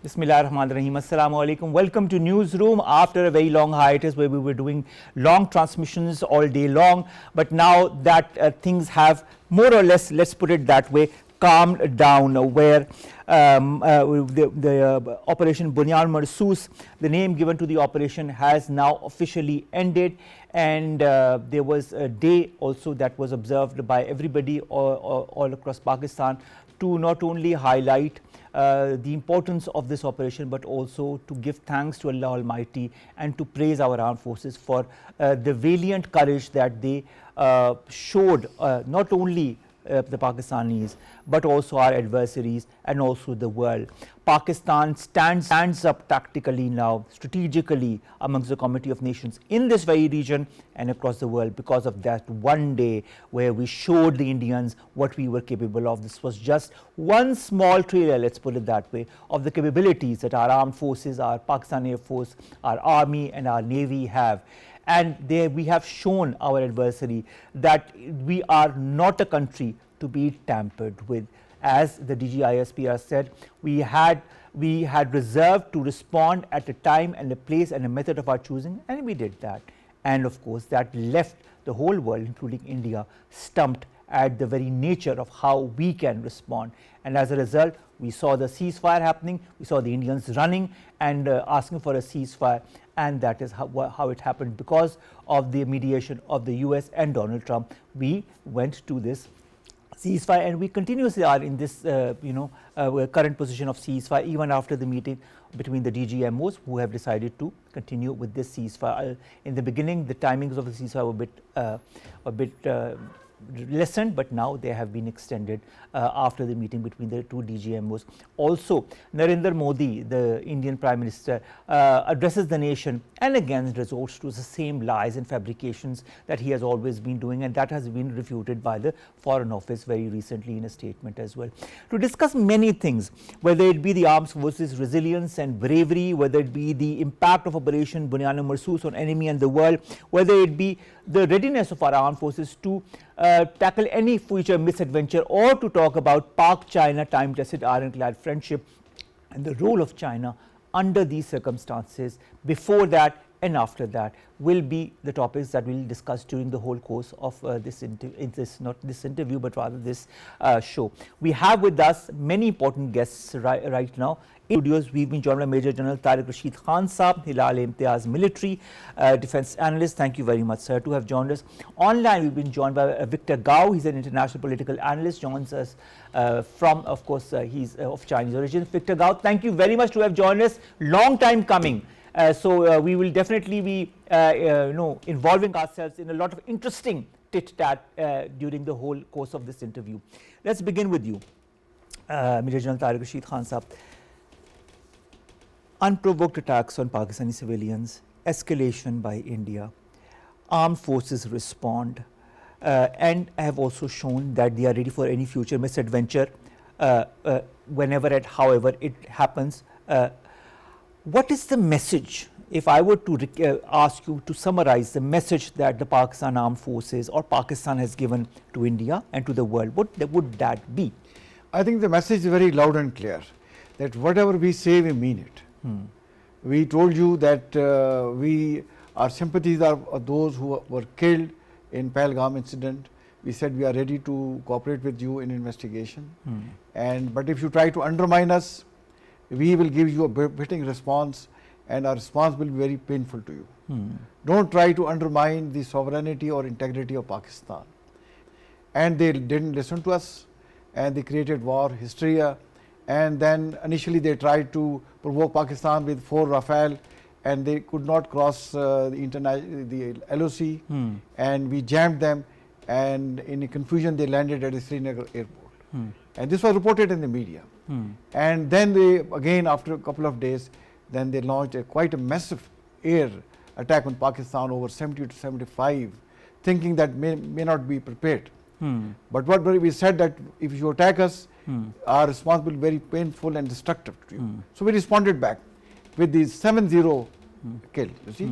Bismillahirrahmanirrahim. Assalamu alaikum. Welcome to Newsroom after a very long hiatus where we were doing long transmissions all day long. But now that things have more or less, let's put it that way, calmed down, where the Operation Bunyan Marsoos, the name given to the operation, has now officially ended. And there was a day also that was observed by everybody all across Pakistan to not only highlight the importance of this operation, but also to give thanks to Allah Almighty and to praise our armed forces for the valiant courage that they showed, not only the Pakistanis but also our adversaries and also the world. Pakistan stands up tactically now, strategically, amongst the Committee of Nations in this very region and across the world because of that one day where we showed the Indians what we were capable of. This was just one small trailer, let's put it that way, of the capabilities that our armed forces, our Pakistan Air Force, our army and our navy have. And there we have shown our adversary that we are not a country to be tampered with. As the DGISPR said, we had reserved to respond at a time and a place and a method of our choosing, and we did that. And of course that left the whole world, including India, stumped at the very nature of how we can respond. And as a result, we saw the ceasefire happening, we saw the Indians running and asking for a ceasefire, and that is how it happened. Because of the mediation of the US and Donald Trump, we went to this ceasefire, and we continuously are in this current position of ceasefire even after the meeting between the DGMOs, who have decided to continue with this ceasefire. In the beginning, the timings of the ceasefire were a bit lessened, but now they have been extended after the meeting between the two DGMOs. Also, Narendra Modi, the Indian Prime Minister, addresses the nation and again resorts to the same lies and fabrications that he has always been doing, and that has been refuted by the Foreign Office very recently in a statement as well. To discuss many things, whether it be the armed forces' resilience and bravery, whether it be the impact of Operation Bunyan Marsoos on enemy and the world, whether it be the readiness of our armed forces to tackle any future misadventure, or to talk about Pak-China time-tested ironclad friendship and the role of China under these circumstances, before that and after that, will be the topics that we will discuss during the whole course of not this interview but rather this show. We have with us many important guests right now. In studios, we've been joined by Major General Tariq Rashid Khan Saab, Hilal-e-Imtiaz military defense analyst. Thank you very much, sir, to have joined us. Online, we've been joined by Victor Gao. He's an international political analyst, joins us from, of course, he's of Chinese origin. Victor Gao, thank you very much to have joined us. Long time coming. So we will definitely be involving ourselves in a lot of interesting tit-tat during the whole course of this interview. Let's begin with you, Major General Tariq Rashid Khan Saab. Unprovoked attacks on Pakistani civilians, escalation by India, armed forces respond and have also shown that they are ready for any future misadventure whenever and however it happens. What is the message, if I were to ask you to summarize the message that the Pakistan Armed Forces or Pakistan has given to India and to the world, what would that be? I think the message is very loud and clear, that whatever we say, we mean it. We told you that our sympathies are those who were killed in Pahalgam incident. We said we are ready to cooperate with you in investigation. But if you try to undermine us, we will give you a befitting response, and our response will be very painful to you. Don't try to undermine the sovereignty or integrity of Pakistan. And they didn't listen to us, and they created war, hysteria. And then initially they tried to provoke Pakistan with 4 Rafale, and they could not cross the LOC, and we jammed them, and in confusion they landed at the Srinagar airport. And this was reported in the media. And then they, again after a couple of days, then they launched quite a massive air attack on Pakistan, over 70 to 75, thinking that may not be prepared. But what we said, that if you attack us, our response will be very painful and destructive to you. So we responded back with these 7-0 kill, you see.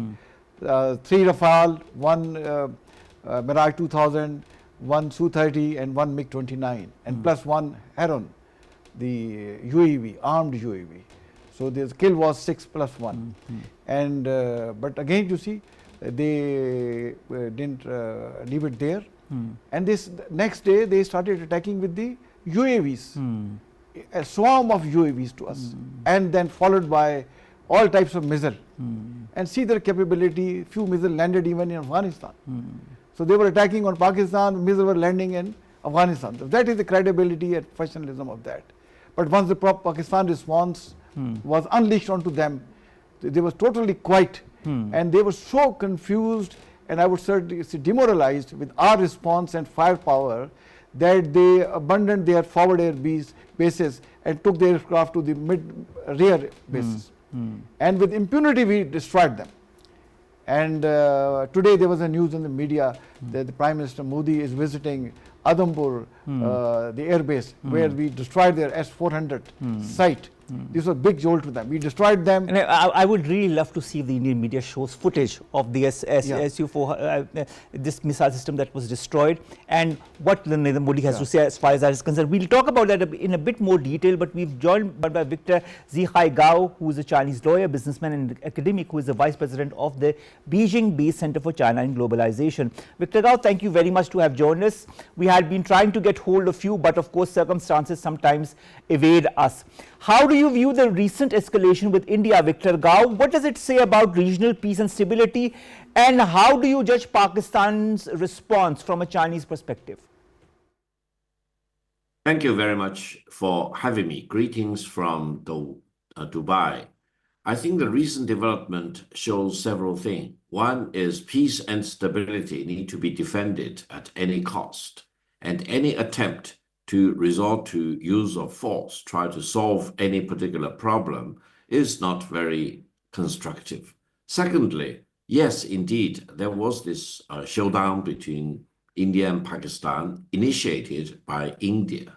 3 Rafale, 1 Mirage 2000, 1 Su-30 and 1 MiG-29, and plus 1 Heron, the UAV, armed UAV. So the kill was 6+1. And but again, you see, they didn't leave it there. And this next day they started attacking with the UAVs, a swarm of UAVs to us, and then followed by all types of missiles. And see their capability, few missiles landed even in Afghanistan. So they were attacking on Pakistan, missiles were landing in Afghanistan. So that is the credibility and professionalism of that. But once the Pakistan response was unleashed onto them, they were totally quiet, and they were so confused, and I would certainly say demoralized with our response and firepower, that they abandoned their forward air bases and took their aircraft to the rear bases. And with impunity we destroyed them. And today there was a news in the media that the Prime Minister Modi is visiting Adampur, the air base, where we destroyed their S-400 site. This was a big jolt to them. We destroyed them. And I would really love to see if the Indian media shows footage of the Su-4, this missile system that was destroyed, and what Narendra Modi has to say as far as that is concerned. We'll talk about that in a bit more detail, but we've joined by Victor Zhai Gao, who is a Chinese lawyer, businessman and academic, who is the Vice President of the Beijing-based Center for China and Globalization. Victor Gao, thank you very much to have joined us. We had been trying to get hold of you, but of course circumstances sometimes evade us. How do you view the recent escalation with India, Victor Gao? What does it say about regional peace and stability? And how do you judge Pakistan's response from a Chinese perspective? Thank you very much for having me. Greetings from Dubai. I think the recent development shows several things. One is peace and stability need to be defended at any cost, and any attempt to resort to use of force, try to solve any particular problem, is not very constructive. Secondly, yes, indeed, there was this showdown between India and Pakistan initiated by India.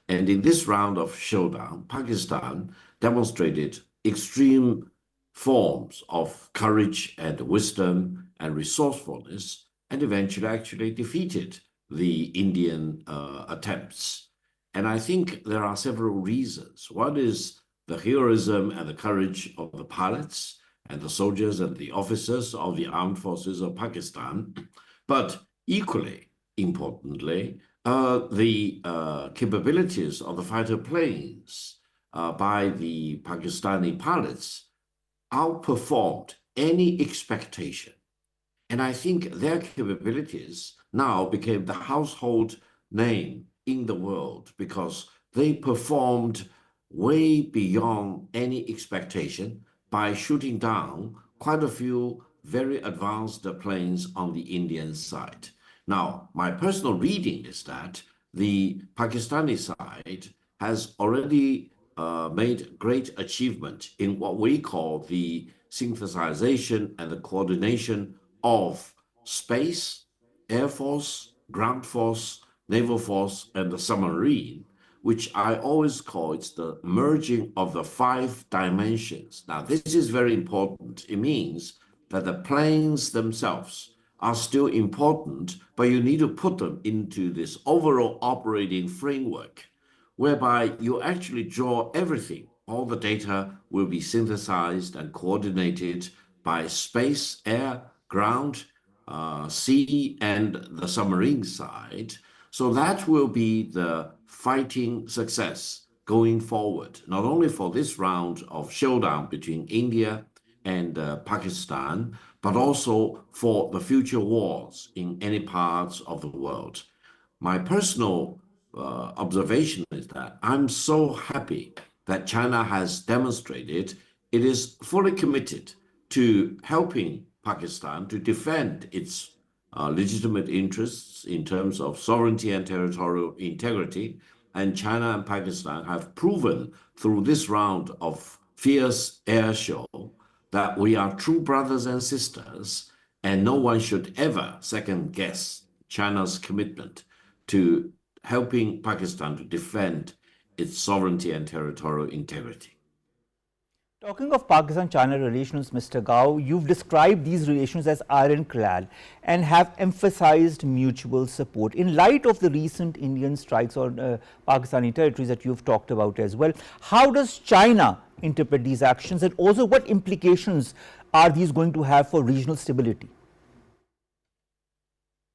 And in this round of showdown, Pakistan demonstrated extreme forms of courage and wisdom and resourcefulness, and eventually actually defeated the Indian attempts. And I think there are several reasons. One is the heroism and the courage of the pilots and the soldiers and the officers of the armed forces of Pakistan. But equally importantly, the capabilities of the fighter planes by the Pakistani pilots outperformed any expectation. And I think their capabilities now became the household name in the world because they performed way beyond any expectation by shooting down quite a few very advanced planes on the Indian side. Now, my personal reading is that the Pakistani side has already made great achievement in what we call the synthesization and the coordination of space, air force, ground force, naval force, and the submarine, which I always call it's the merging of the 5 dimensions. Now, this is very important. It means that the planes themselves are still important, but you need to put them into this overall operating framework, whereby you actually draw everything. All the data will be synthesized and coordinated by space, air, ground, sea, and the submarine side. So that will be the fighting success going forward, not only for this round of showdown between India and Pakistan, but also for the future wars in any parts of the world. My personal observation is that I'm so happy that China has demonstrated it is fully committed to helping Pakistan to defend its legitimate interests in terms of sovereignty and territorial integrity. And China and Pakistan have proven through this round of fierce air show that we are true brothers and sisters, and no one should ever second guess China's commitment to helping Pakistan to defend its sovereignty and territorial integrity. Talking of Pakistan-China relations, Mr. Gao, you've described these relations as ironclad and have emphasized mutual support. In light of the recent Indian strikes on Pakistani territories that you've talked about as well, how does China interpret these actions, and also what implications are these going to have for regional stability?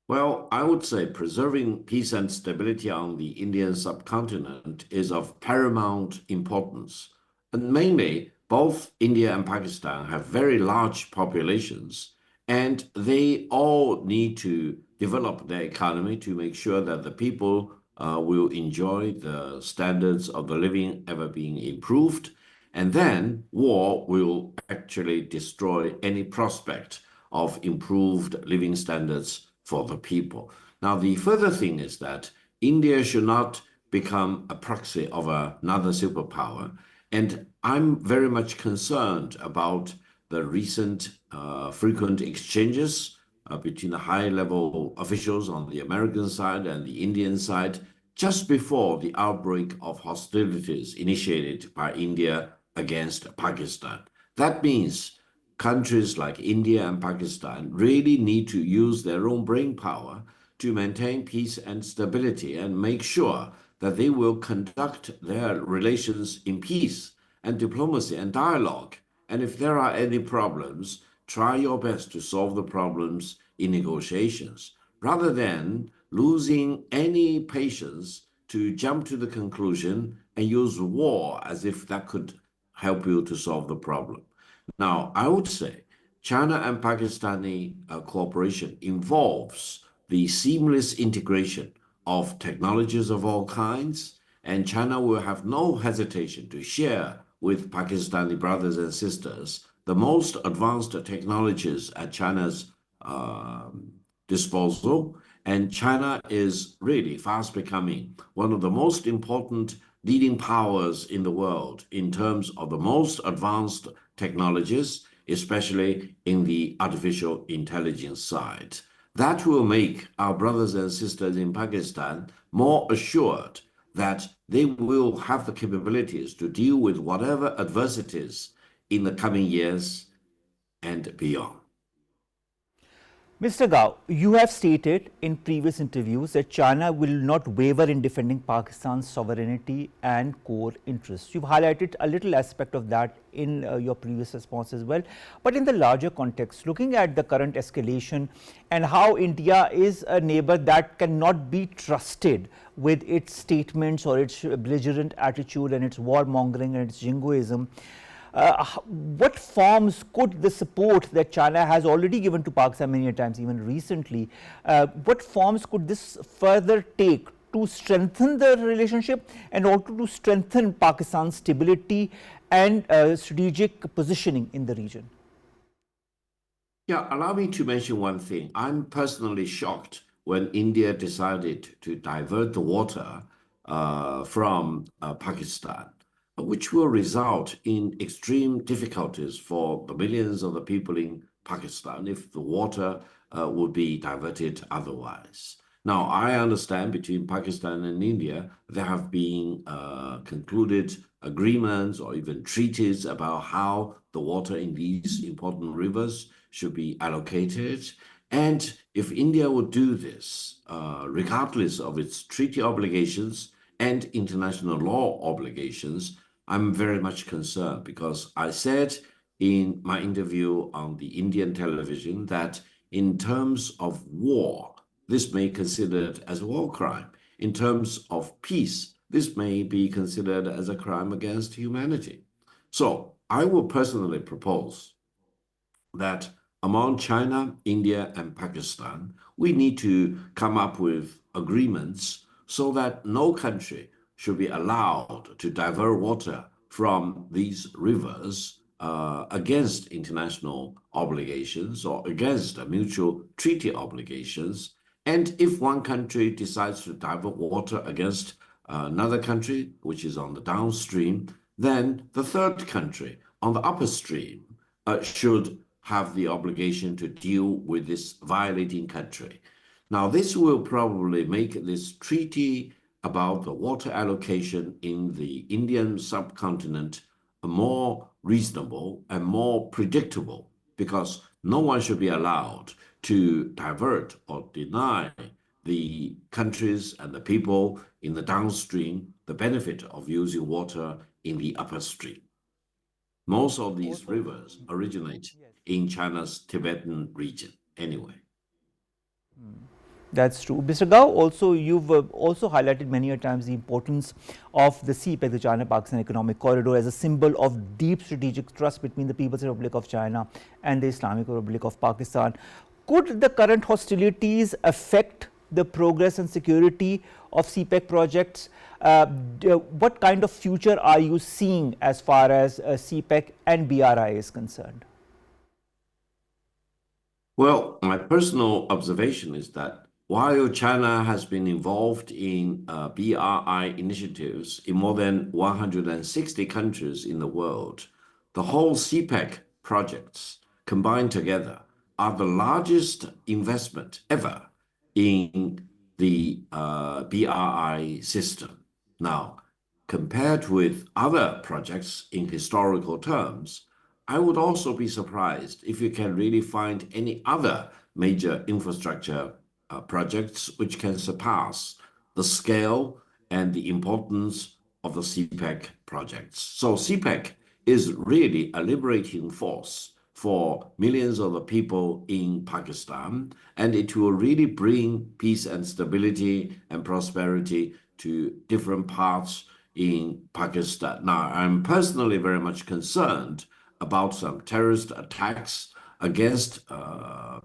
Well, I would say preserving peace and stability on the Indian subcontinent is of paramount importance. And mainly, both India and Pakistan have very large populations, and they all need to develop their economy to make sure that the people will enjoy the standards of the living ever being improved. And then war will actually destroy any prospect of improved living standards for the people. Now, the further thing is that India should not become a proxy of another superpower. And I'm very much concerned about the recent frequent exchanges between the high-level officials on the American side and the Indian side just before the outbreak of hostilities initiated by India against Pakistan. That means countries like India and Pakistan really need to use their own brain power to maintain peace and stability and make sure that they will conduct their relations in peace and diplomacy and dialogue. And if there are any problems, try your best to solve the problems in negotiations, rather than losing any patience to jump to the conclusion and use war as if that could help you to solve the problem. Now, I would say China and Pakistani cooperation involves the seamless integration of technologies of all kinds, and China will have no hesitation to share with Pakistani brothers and sisters the most advanced technologies at China's disposal. And China is really fast becoming one of the most important leading powers in the world in terms of the most advanced technologies, especially in the artificial intelligence side. That will make our brothers and sisters in Pakistan more assured that they will have the capabilities to deal with whatever adversities in the coming years and beyond. Mr. Gao, you have stated in previous interviews that China will not waver in defending Pakistan's sovereignty and core interests. You've highlighted a little aspect of that in your previous response as well. But in the larger context, looking at the current escalation and how India is a neighbor that cannot be trusted with its statements or its belligerent attitude and its warmongering and its jingoism, what forms could the support that China has already given to Pakistan many times, even recently, what forms could this further take to strengthen the relationship and also to strengthen Pakistan's stability and strategic positioning in the region? Yeah, allow me to mention one thing. I'm personally shocked when India decided to divert the water from Pakistan, which will result in extreme difficulties for the millions of the people in Pakistan if the water would be diverted otherwise. Now, I understand between Pakistan and India, there have been concluded agreements or even treaties about how the water in these important rivers should be allocated. And if India would do this, regardless of its treaty obligations and international law obligations, I'm very much concerned, because I said in my interview on the Indian television that in terms of war, this may be considered as a war crime. In terms of peace, this may be considered as a crime against humanity. So I will personally propose that among China, India, and Pakistan, we need to come up with agreements so that no country should be allowed to divert water from these rivers against international obligations or against mutual treaty obligations. And if one country decides to divert water against another country, which is on the downstream, then the third country on the upper stream should have the obligation to deal with this violating country. Now, this will probably make this treaty about the water allocation in the Indian subcontinent more reasonable and more predictable, because no one should be allowed to divert or deny the countries and the people in the downstream the benefit of using water in the upper stream. Most of these rivers originate in China's Tibetan region anyway. That's true. Mr. Gao, also you've also highlighted many a times the importance of the CPEC, the China-Pakistan Economic Corridor, as a symbol of deep strategic trust between the People's Republic of China and the Islamic Republic of Pakistan. Could the current hostilities affect the progress and security of CPEC projects? What kind of future are you seeing as far as CPEC and BRI is concerned? Well, my personal observation is that while China has been involved in BRI initiatives in more than 160 countries in the world, the whole CPEC projects combined together are the largest investment ever in the BRI system. Now, compared with other projects in historical terms, I would also be surprised if you can really find any other major infrastructure projects which can surpass the scale and the importance of the CPEC projects. So CPEC is really a liberating force for millions of the people in Pakistan, and it will really bring peace and stability and prosperity to different parts in Pakistan. Now, I'm personally very much concerned about some terrorist attacks against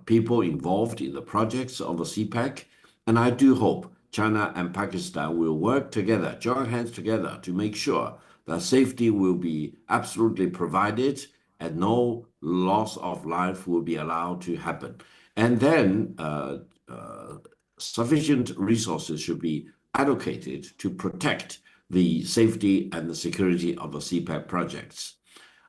people involved in the projects of the CPEC. And I do hope China and Pakistan will work together, join hands together to make sure that safety will be absolutely provided and no loss of life will be allowed to happen. And then sufficient resources should be allocated to protect the safety and the security of the CPEC projects.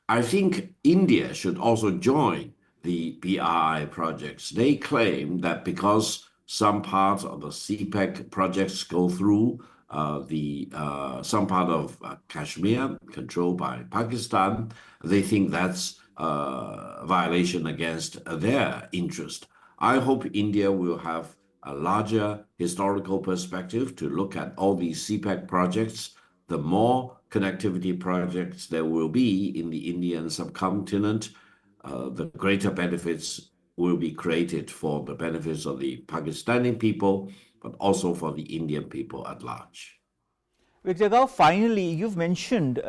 I think India should also join the BRI projects. They claim that because some parts of the CPEC projects go through some part of Kashmir controlled by Pakistan, they think that's a violation against their interest. I hope India will have a larger historical perspective to look at all these CPEC projects. The more connectivity projects there will be in the Indian subcontinent, the greater benefits will be created for the benefits of the Pakistani people, but also for the Indian people at large. Mr. Gao, finally, you've mentioned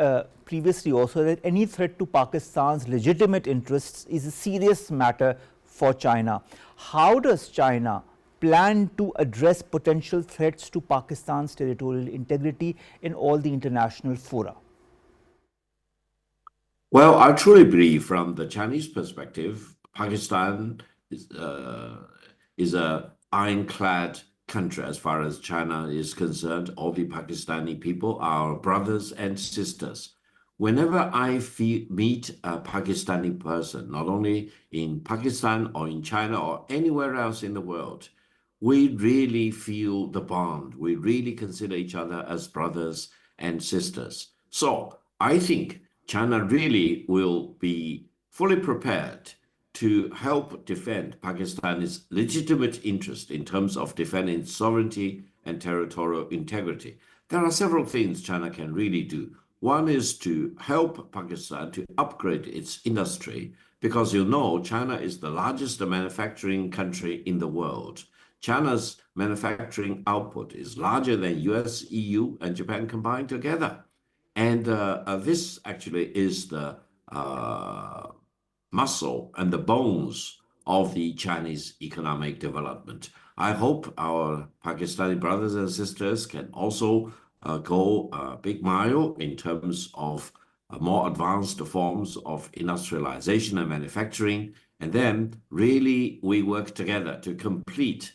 previously also that any threat to Pakistan's legitimate interests is a serious matter for China. How does China plan to address potential threats to Pakistan's territorial integrity in all the international fora? Well, I truly believe from the Chinese perspective, Pakistan is a ironclad country as far as China is concerned. All the Pakistani people are brothers and sisters. Whenever I meet a Pakistani person, not only in Pakistan or in China or anywhere else in the world, we really feel the bond. We really consider each other as brothers and sisters. So I think China really will be fully prepared to help defend Pakistan's legitimate interest in terms of defending sovereignty and territorial integrity. There are several things China can really do. One is to help Pakistan to upgrade its industry because China is the largest manufacturing country in the world. China's manufacturing output is larger than US, EU, and Japan combined together. And this actually is the muscle and the bones of the Chinese economic development. I hope our Pakistani brothers and sisters can also go a big mile in terms of more advanced forms of industrialization and manufacturing. And then really we work together to complete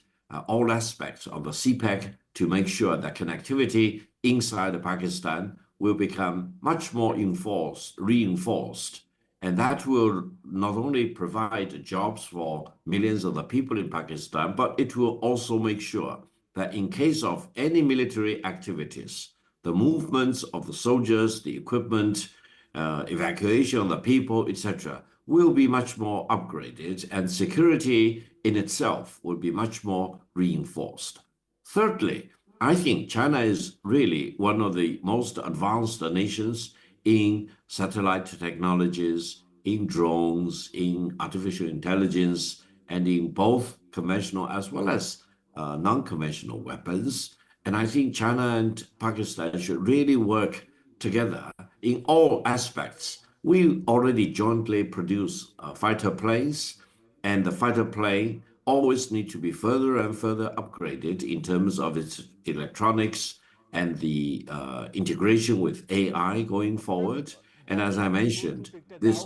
all aspects of the CPEC to make sure that connectivity inside Pakistan will become much more reinforced. And that will not only provide jobs for millions of the people in Pakistan, but it will also make sure that in case of any military activities, the movements of the soldiers, the equipment, evacuation of the people, etc., will be much more upgraded, and security in itself will be much more reinforced. Thirdly, I think China is really one of the most advanced nations in satellite technologies, in drones, in artificial intelligence, and in both conventional as well as non-conventional weapons. And I think China and Pakistan should really work together in all aspects. We already jointly produce fighter planes, and the fighter plane always need to be further and further upgraded in terms of its electronics and the integration with AI going forward. And as I mentioned, this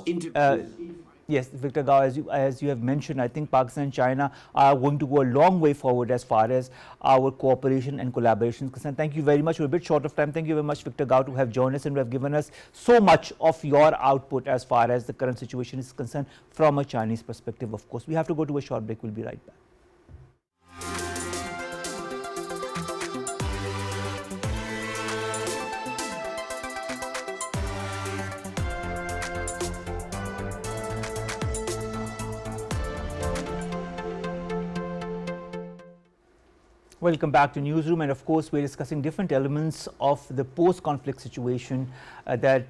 Yes, Victor Gao, as you have mentioned, I think Pakistan and China are going to go a long way forward as far as our cooperation and collaboration is concerned. Thank you very much. We're a bit short of time. Thank you very much, Victor Gao, to have joined us and to have given us so much of your output as far as the current situation is concerned from a Chinese perspective, of course. We have to go to a short break. We'll be right back. Welcome back to Newsroom, and of course we're discussing different elements of the post-conflict situation that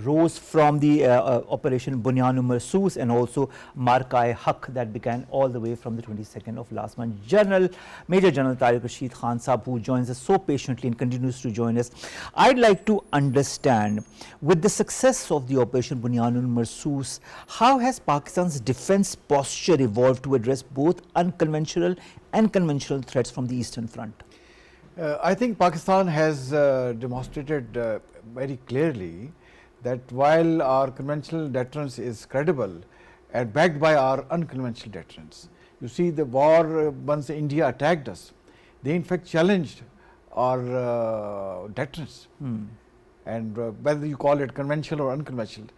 rose from the Operation Bunyanu-Marsoos and also Marka-e-Haq that began all the way from the 22nd of last month. Major General Tariq Rashid Khan Sahab, who joins us so patiently and continues to join us. I'd like to understand, with the success of the Operation Bunyanu-Marsoos, how has Pakistan's defense posture evolved to address both unconventional and conventional threats from the Eastern Front? I think Pakistan has demonstrated very clearly that while our conventional deterrence is credible and backed by our unconventional deterrence. You see, the war, once India attacked us, they in fact challenged our deterrence. And whether you call it conventional or unconventional,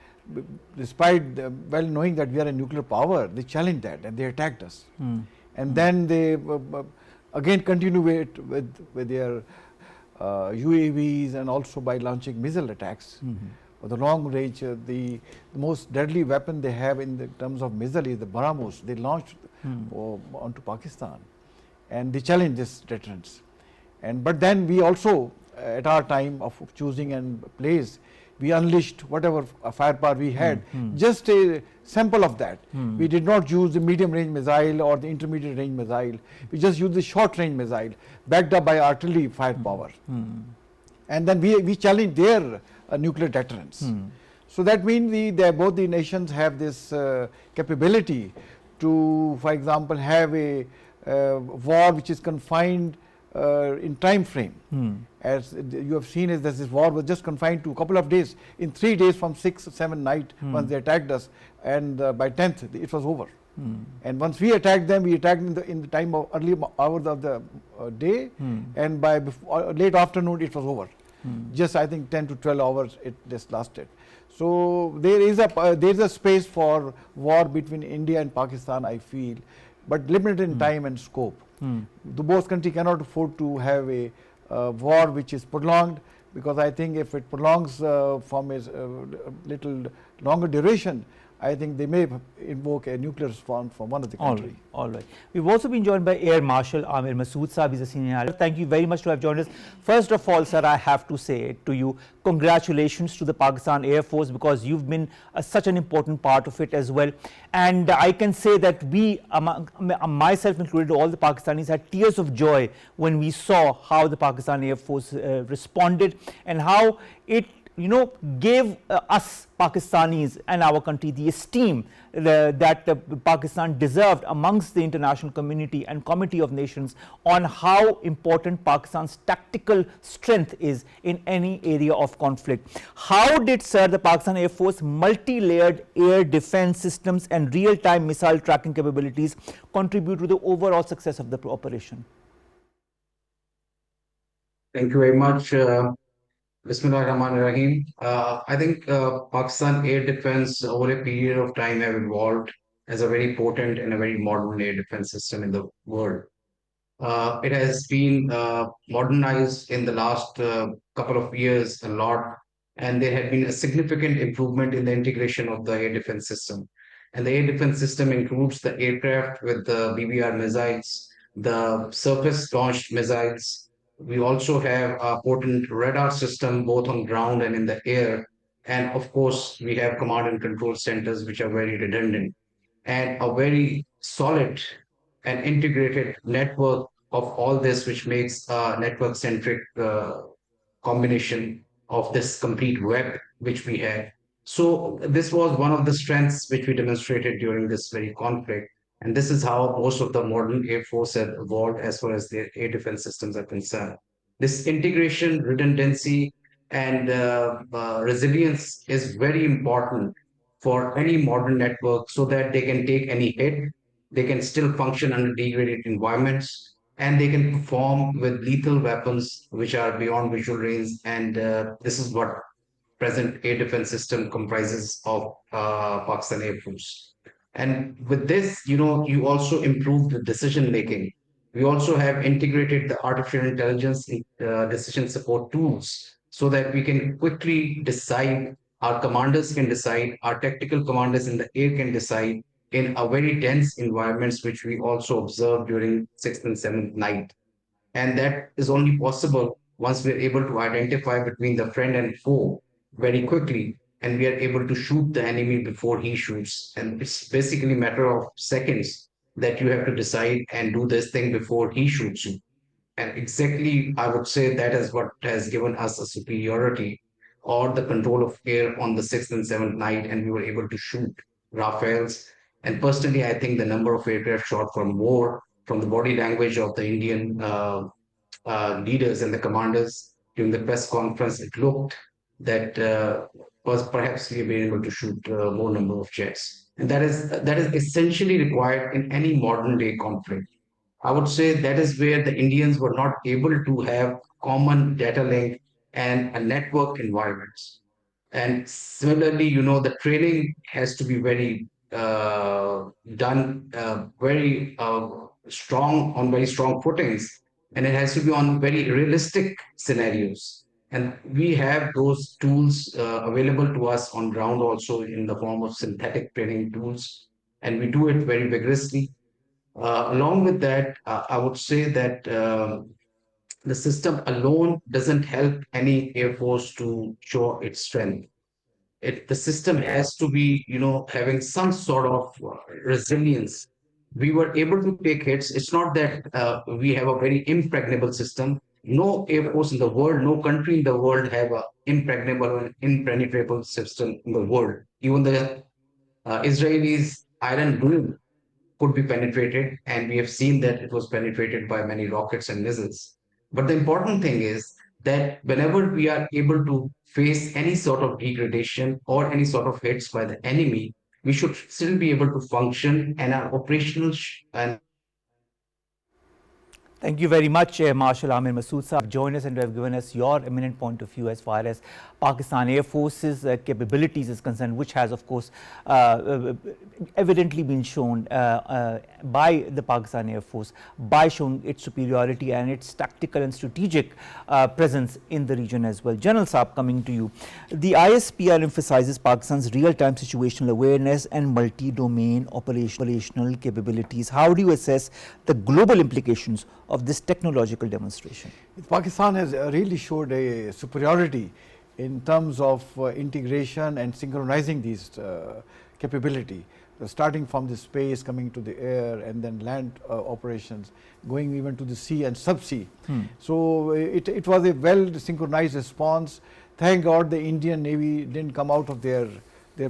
despite well knowing that we are a nuclear power, they challenged that and they attacked us. And then they again continue with their UAVs and also by launching missile attacks. For the long range, the most deadly weapon they have in the terms of missile is the BrahMos. They launched onto Pakistan and they challenged this deterrence. But then we also, at our time of choosing and place, we unleashed whatever firepower we had, just a sample of that. We did not use the medium range missile or the intermediate range missile. We just used the short range missile backed up by artillery firepower. And then we challenged their nuclear deterrence. So that means both the nations have this capability to, for example, have a war which is confined in time frame. As you have seen, is that this war was just confined to a couple of days. In 3 days from 6 or 7 night, once they attacked us, and by 10th it was over. And once we attacked them, we attacked in the time of early hours of the day, and by late afternoon it was over. Just I think 10 to 12 hours it just lasted. So there is a space for war between India and Pakistan, I feel, but limited in time and scope. The both countries cannot afford to have a war which is prolonged, because I think if it prolongs from a little longer duration, I think they may invoke a nuclear response from one of the countries. All right. We've also been joined by Air Marshal Amir Masood Sahab. He's a senior analyst. Thank you very much to have joined us. First of all, sir, I have to say to you, congratulations to the Pakistan Air Force, because you've been such an important part of it as well. And I can say that we, myself included, all the Pakistanis had tears of joy when we saw how the Pakistan Air Force responded and how it gave us Pakistanis and our country the esteem that Pakistan deserved amongst the international community and Committee of Nations on how important Pakistan's tactical strength is in any area of conflict. How did, sir, the Pakistan Air Force multi-layered air defense systems and real-time missile tracking capabilities contribute to the overall success of the operation? Thank you very much. Bismillahirrahmanirrahim. I think Pakistan air defense over a period of time have evolved as a very potent and a very modern air defense system in the world. It has been modernized in the last couple of years a lot, and there had been a significant improvement in the integration of the air defense system. And the air defense system includes the aircraft with the BBR missiles, the surface launched missiles. We also have a potent radar system both on ground and in the air, And of course, we have command and control centers, which are very redundant, and a very solid and integrated network of all this, which makes a network centric combination of this complete web which we had. So this was one of the strengths which we demonstrated during this very conflict. And this is how most of the modern Air Force have evolved as far as their air defense systems are concerned. This integration, redundancy, and resilience is very important for any modern network so that they can take any hit, they can still function under degraded environments, and they can perform with lethal weapons which are beyond visual range. And this is what present air defense system comprises of Pakistan Air Force. And with this, you also improve the decision making. We also have integrated the artificial intelligence decision support tools so that we can quickly decide, our commanders can decide, our tactical commanders in the air can decide in a very dense environments, which we also observed during 6th and 7th night. And that is only possible once we're able to identify between the friend and foe very quickly, and we are able to shoot the enemy before he shoots. And it's basically a matter of seconds that you have to decide and do this thing before he shoots you. And exactly, I would say that is what has given us a superiority or the control of air on the 6th and 7th night, and we were able to shoot Rafales. And personally, I think the number of aircraft shot were more from the body language of the Indian leaders and the commanders during the press conference. It looked that was perhaps we have been able to shoot more number of jets, and that is essentially required in any modern day conflict. I would say that is where the Indians were not able to have common data link and a network environments. And similarly, the training has to be very done very strong on very strong footings, and it has to be on very realistic scenarios. And we have those tools available to us on ground also in the form of synthetic training tools, and we do it very vigorously. Along with that, I would say that the system alone doesn't help any air force to show its strength. The system has to be, having some sort of resilience. We were able to take hits. It's not that we have a very impregnable system. No air force in the world, no country in the world have a impregnable or impenetrable system in the world. Even the Israelis' Iron Dome could be penetrated, and we have seen that it was penetrated by many rockets and missiles. But the important thing is that whenever we are able to face any sort of degradation or any sort of hits by the enemy, we should still be able to function and our operational and Thank you very much, Marshal Amir Masood sir, have joined us and have given us your eminent point of view as far as Pakistan Air Force's capabilities is concerned, which has, of course, evidently been shown by the Pakistan Air Force by showing its superiority and its tactical and strategic presence in the region as well. General Saab, coming to you. The ISPR emphasizes Pakistan's real-time situational awareness and multi-domain operational capabilities. How do you assess the global implications of this technological demonstration? Pakistan has really showed a superiority in terms of integration and synchronizing these capability, starting from the space, coming to the air, and then land operations, going even to the sea and subsea. So it was a well synchronized response. Thank God the Indian Navy didn't come out of their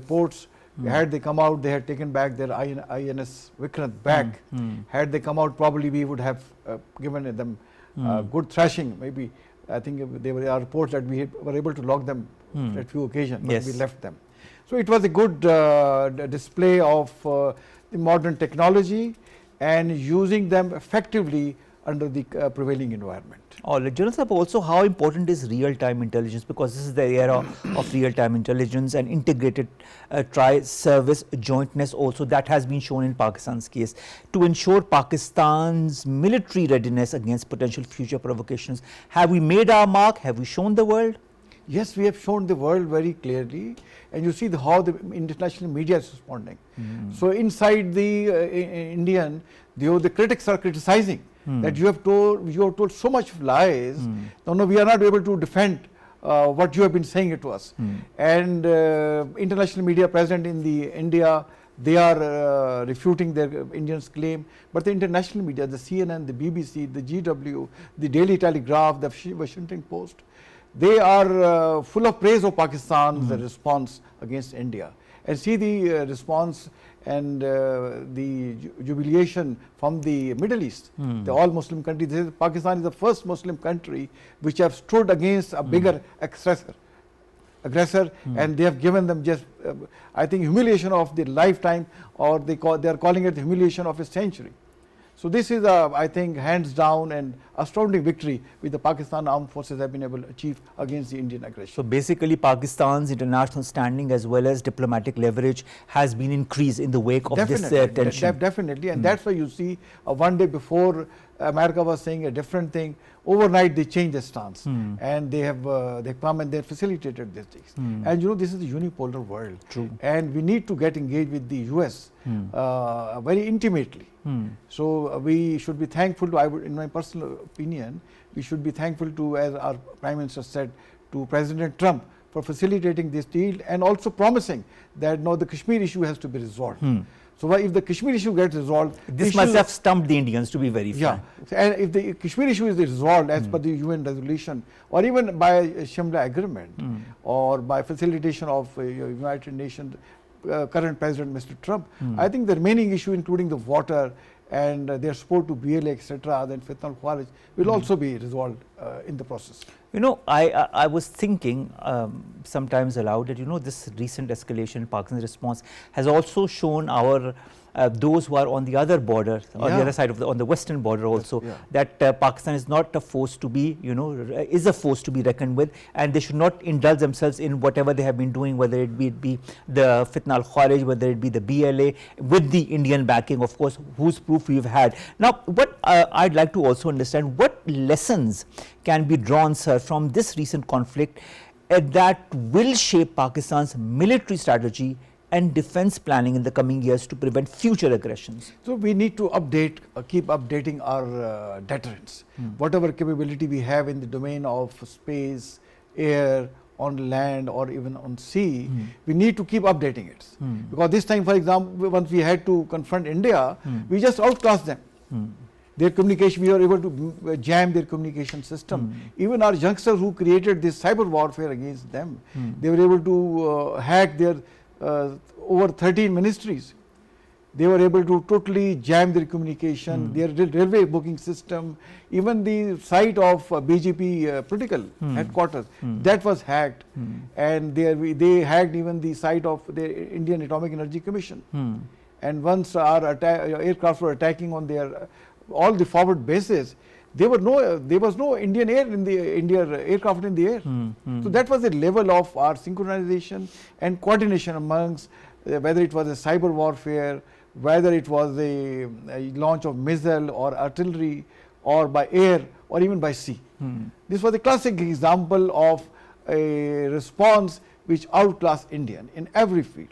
ports. Had they come out, they had taken back their INS Vikrant back. Had they come out, probably we would have given them good thrashing. Maybe I think there were reports that we were able to log them at few occasions, but we left them. So it was a good display of the modern technology and using them effectively under the prevailing environment. All right, General Sahab, also how important is real-time intelligence, because this is the era of real-time intelligence and integrated tri-service jointness also that has been shown in Pakistan's case to ensure Pakistan's military readiness against potential future provocations. Have we made our mark? Have we shown the world? Yes, we have shown the world very clearly, and you see how the international media is responding. So inside the Indian, the critics are criticizing that you have told so much lies. No, we are not able to defend what you have been saying it to us. And international media present in the India, they are refuting their Indians' claim. But the international media, the CNN, the BBC, the GW, the Daily Telegraph, the Washington Post, they are full of praise of Pakistan's response against India. And see the response and the jubilation from the Middle East, the all Muslim countries. Pakistan is the first Muslim country which have stood against a bigger aggressor, and they have given them just, I think, humiliation of their lifetime, or they are calling it the humiliation of a century. So this is I think, hands down and astounding victory which the Pakistan armed forces have been able to achieve against the Indian aggression. So basically Pakistan's international standing as well as diplomatic leverage has been increased in the wake of this tension. Definitely, and that's why you see one day before America was saying a different thing, overnight they changed their stance, and they have they come and they facilitated these things. And you know, this is a unipolar world. True. And we need to get engaged with the US very intimately. So we should be thankful to, in my personal opinion, we should be thankful to, as our Prime Minister said, to President Trump for facilitating this deal and also promising that no, the Kashmir issue has to be resolved. So if the Kashmir issue gets resolved, this must have stumped the Indians, to be very frank. Yeah, and if the Kashmir issue is resolved as per the UN resolution, or even by Shimla agreement, or by facilitation of United Nations current President Mr. Trump, I think the remaining issue, including the water and their support to BLA, etc., then Fitna al-Khawarij, will also be resolved in the process. You know, I was thinking sometimes aloud that, you know, this recent escalation, Pakistan's response has also shown our those who are on the other border, on the other side of on the western border also, that Pakistan is not a force to be, you know, is a force to be reckoned with, and they should not indulge themselves in whatever they have been doing, whether it be the Fitna al-Khawarij, whether it be the BLA, with the Indian backing, of course, whose proof we've had. Now, what I'd like to also understand, what lessons can be drawn, sir, from this recent conflict that will shape Pakistan's military strategy and defense planning in the coming years to prevent future aggressions? So we need to update, keep updating our deterrence. Whatever capability we have in the domain of space, air, on land, or even on sea, we need to keep updating it. Because this time, for example, once we had to confront India, we just outclassed them. Their communication, we were able to jam their communication system. Even our youngsters who created this cyber warfare against them, they were able to hack their over 13 ministries. They were able to totally jam their communication, their railway booking system, even the site of BJP political headquarters, that was hacked. And they hacked even the site of the Indian Atomic Energy Commission. And once our aircraft were attacking on their all the forward bases, there was no Indian aircraft in the air. So that was the level of our synchronization and coordination amongst whether it was a cyber warfare, whether it was a launch of missile or artillery, or by air, or even by sea. This was a classic example of a response which outclassed Indian in every field.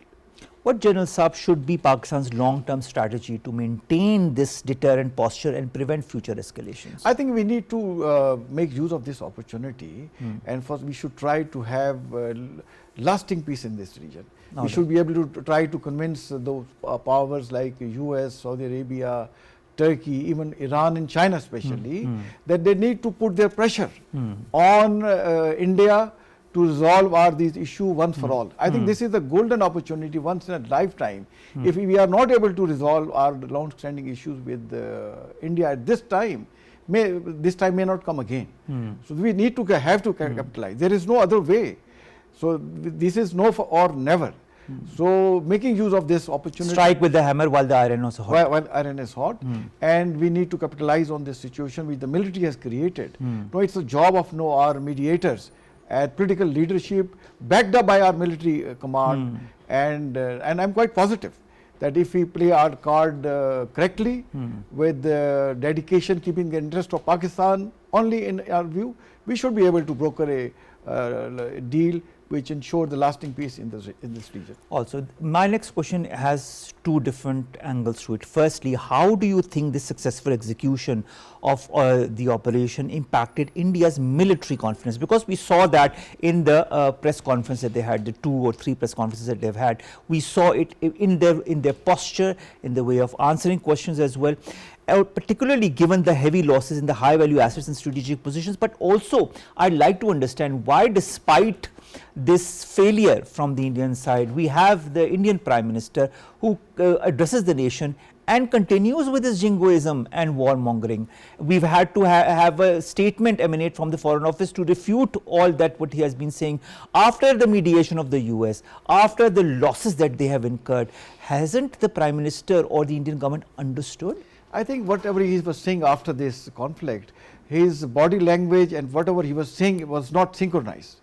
What, General Saab, should be Pakistan's long-term strategy to maintain this deterrent posture and prevent future escalations? I think we need to make use of this opportunity, and first we should try to have lasting peace in this region. We should be able to try to convince those powers like US, Saudi Arabia, Turkey, even Iran and China especially, that they need to put their pressure on India to resolve these issues once for all. I think this is a golden opportunity, once in a lifetime. If we are not able to resolve our long-standing issues with India at this time, this time may not come again. So we need to have to capitalize. There is no other way. So this is no or never. So making use of this opportunity. Strike with the hammer while the iron is hot. While iron is hot. And we need to capitalize on this situation which the military has created. No, it's a job of our mediators at political leadership, backed up by our military command, and I'm quite positive that if we play our card correctly, with dedication, keeping the interest of Pakistan only in our view, we should be able to broker a deal which ensure the lasting peace in this region. Also, my next question has two different angles to it. Firstly, how do you think the successful execution of the operation impacted India's military confidence? Because we saw that in the press conference that they had, the 2 or 3 press conferences that they've had, we saw it in their posture, in the way of answering questions as well. Particularly given the heavy losses in the high value assets and strategic positions, but also I'd like to understand why, despite this failure from the Indian side, we have the Indian Prime Minister who addresses the nation and continues with his jingoism and warmongering. We've had to have a statement emanate from the Foreign Office to refute all that what he has been saying after the mediation of the US, after the losses that they have incurred. Hasn't the Prime Minister or the Indian government understood? I think whatever he was saying after this conflict, his body language and whatever he was saying was not synchronized.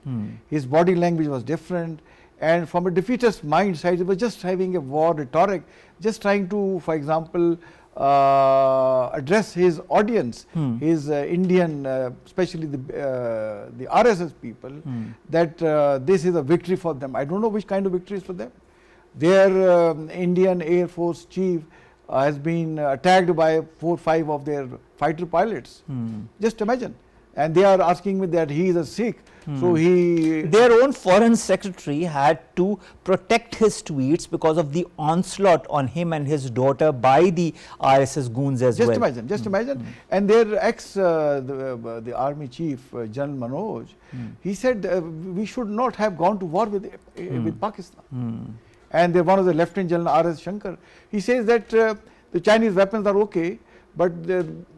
His body language was different, and from a defeatist mindset, he was just having a war rhetoric, just trying to, for example, address his audience, his Indian, especially the RSS people, that this is a victory for them. I don't know which kind of victory is for them. Their Indian Air Force chief has been attacked by 4 or 5 of their fighter pilots. Just imagine. And they are asking me that he is a Sikh. So their own foreign secretary had to protect his tweets because of the onslaught on him and his daughter by the RSS goons as well. Just imagine. And their the army chief, General Manoj, he said we should not have gone to war with Pakistan. And one of the Lieutenant General R.S. Shankar, he says that the Chinese weapons are okay, but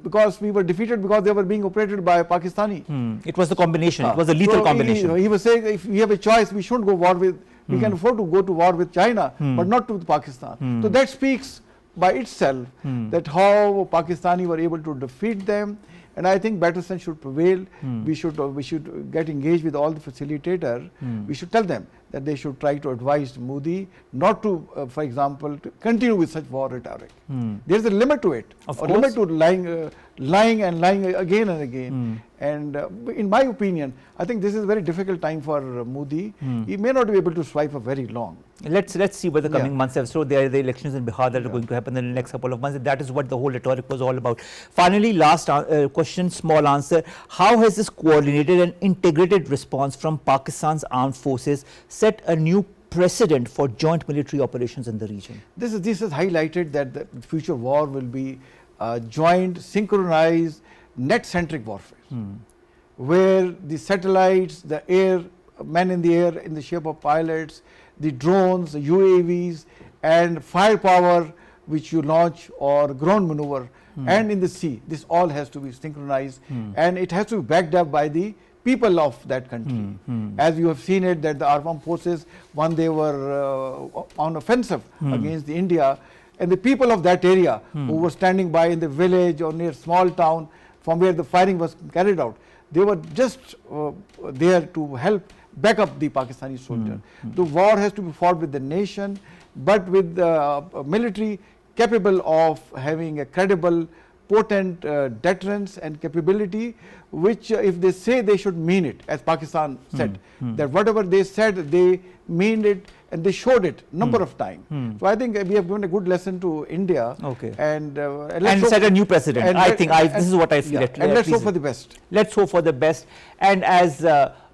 because we were defeated because they were being operated by Pakistani. It was the combination, it was a lethal combination. He was saying if we have a choice, we shouldn't go war with, we can afford to go to war with China, but not with Pakistan. So that speaks by itself that how Pakistani were able to defeat them. And I think better sense should prevail. We should get engaged with all the facilitators. We should tell them that they should try to advise Modi not to, for example, to continue with such war rhetoric. There is a limit to it, limit to lying again and again. And in my opinion, I think this is a very difficult time for Modi. He may not be able to survive for very long. Let's see what the coming months have. So there are the elections in Bihar that are going to happen in the next couple of months. That is what the whole rhetoric was all about. Finally, last question, small answer. How has this coordinated and integrated response from Pakistan's armed forces set a new precedent for joint military operations in the region? This has highlighted that the future war will be joint, synchronized, net-centric warfare, where the satellites, the air, men in the air in the shape of pilots, the drones, the UAVs, and firepower which you launch or ground maneuver, and in the sea, this all has to be synchronized, and it has to be backed up by the people of that country. As you have seen it, that the armed forces, when they were on offensive against the India, and the people of that area who were standing by in the village or near small town from where the firing was carried out, they were just there to help back up the Pakistani soldier. The war has to be fought with the nation, but with the military capable of having a credible, potent deterrence and capability, which if they say, they should mean it, as Pakistan said, that whatever they said, they mean it, and they showed it number of times. So I think we have given a good lesson to India, and set a new precedent. I think this is what I feel. And let's hope for the best. Let's hope for the best. And as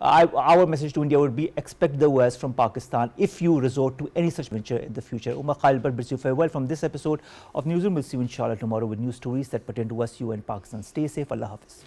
our message to India would be, expect the worst from Pakistan if you resort to any such venture in the future. Omar, Khalid bids you farewell from this episode of Newsroom. We'll see you inshallah tomorrow with new stories that pertain to us, you and Pakistan. Stay safe. Allah Hafiz.